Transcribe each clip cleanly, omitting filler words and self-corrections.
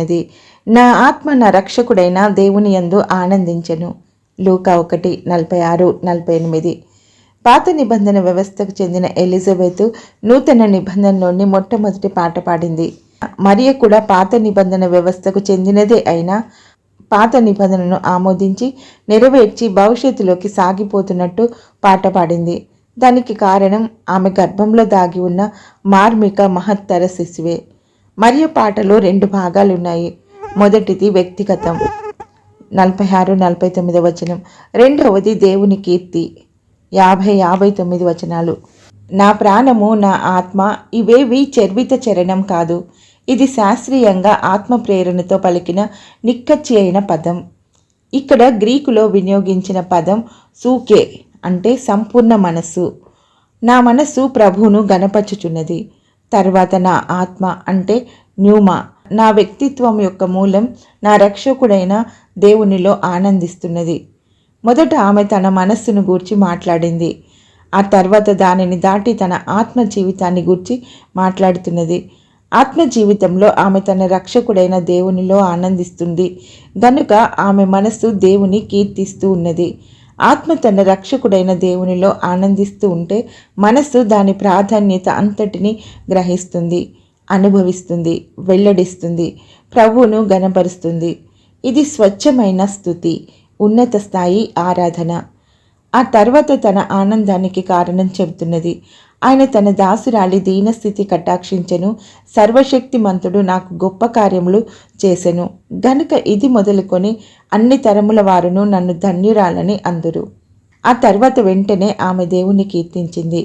అది నా ఆత్మ నా రక్షకుడైన దేవుని యందు ఆనందించెను. లూకా 1:46-48. పాత నిబంధన వ్యవస్థకు చెందిన ఎలిజబెత్ నూతన నిబంధనలోని మొట్టమొదటి పాట పాడింది. మరియ కూడా పాత నిబంధన వ్యవస్థకు చెందినదే అయినా పాత నిబంధనను ఆమోదించి నెరవేర్చి భవిష్యత్తులోకి సాగిపోతున్నట్టు పాట పాడింది. దానికి కారణం ఆమె గర్భంలో దాగి ఉన్న మార్మిక మహత్తర శిశువే. మరియ పాటలో 2 భాగాలున్నాయి. మొదటిది వ్యక్తిగతం 46-49. రెండవది దేవుని కీర్తి 50-59. నా ప్రాణము నా ఆత్మ ఇవేవి చర్విత చరణం కాదు. ఇది శాస్త్రీయంగా ఆత్మ ప్రేరణతో పలికిన నిక్కచ్చి అయిన పదం. ఇక్కడ గ్రీకులో వినియోగించిన పదం సూకే అంటే సంపూర్ణ మనస్సు. నా మనస్సు ప్రభువును గణపరచుచున్నది. తర్వాత నా ఆత్మ అంటే న్యూమా నా వ్యక్తిత్వం యొక్క మూలం నా రక్షకుడైన దేవునిలో ఆనందిస్తున్నది. మొదట ఆమె తన మనస్సును గూర్చి మాట్లాడింది. ఆ తర్వాత దానిని దాటి తన ఆత్మ జీవితాన్ని గూర్చి మాట్లాడుతున్నది. ఆత్మ జీవితంలో ఆమె తన రక్షకుడైన దేవునిలో ఆనందిస్తుంది గనుక ఆమె మనస్సు దేవుని కీర్తిస్తూ ఉన్నది. ఆత్మ తన రక్షకుడైన దేవునిలో ఆనందిస్తూ ఉంటే మనస్సు దాని ప్రాధాన్యత అంతటిని గ్రహిస్తుంది, అనుభవిస్తుంది, వెల్లడిస్తుంది, ప్రభువును గణపరుస్తుంది. ఇది స్వచ్ఛమైన స్తుతి, ఉన్నత స్థాయి ఆరాధన. ఆ తర్వాత తన ఆనందానికి కారణం చెబుతున్నది. ఆయన తన దాసురాలి దీనస్థితి కటాక్షించెను. సర్వశక్తిమంతుడు నాకు గొప్ప కార్యములు చేసెను గనుక ఇది మొదలుకొని అన్ని తరముల వారును నన్ను ధన్యురాలని అందురు. ఆ తర్వాత వెంటనే ఆమె దేవుని కీర్తించింది.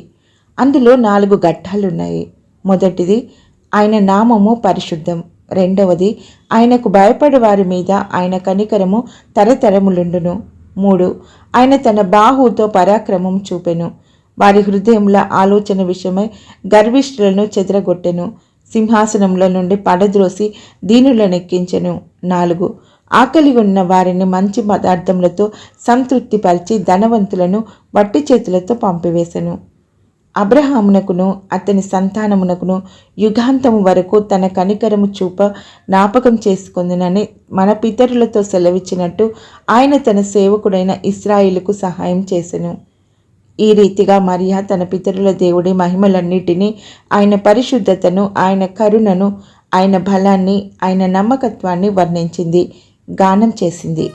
అందులో 4 ఘట్టాలున్నాయి. మొదటిది ఆయన నామము పరిశుద్ధం. రెండవది ఆయనకు భయపడే వారి మీద ఆయన కనికరము తరతరములుండును. 3 ఆయన తన బాహుతో పరాక్రమం చూపెను. వారి హృదయముల ఆలోచన విషయమై గర్విష్ఠులను చెదరగొట్టెను. సింహాసనముల నుండి పడద్రోసి దీనులనెక్కించెను. 4 ఆకలి ఉన్న వారిని మంచి పదార్థములతో సంతృప్తిపరిచి ధనవంతులను వట్టి చేతులతో పంపివేశెను. అబ్రహామునకును అతని సంతానమునకును యుగాంతము వరకు తన కనికరము చూప జ్ఞాపకం చేసుకొందునని మన పితరులతో సెలవిచ్చినట్టు ఆయన తన సేవకుడైన ఇశ్రాయేలుకు సహాయం చేసెను. ఈ రీతిగా మరియ తన పితరుల దేవుడి మహిమలన్నిటినీ, ఆయన పరిశుద్ధతను, ఆయన కరుణను, ఆయన బలాన్ని, ఆయన నమ్మకత్వాన్ని వర్ణించింది, గానం చేసింది.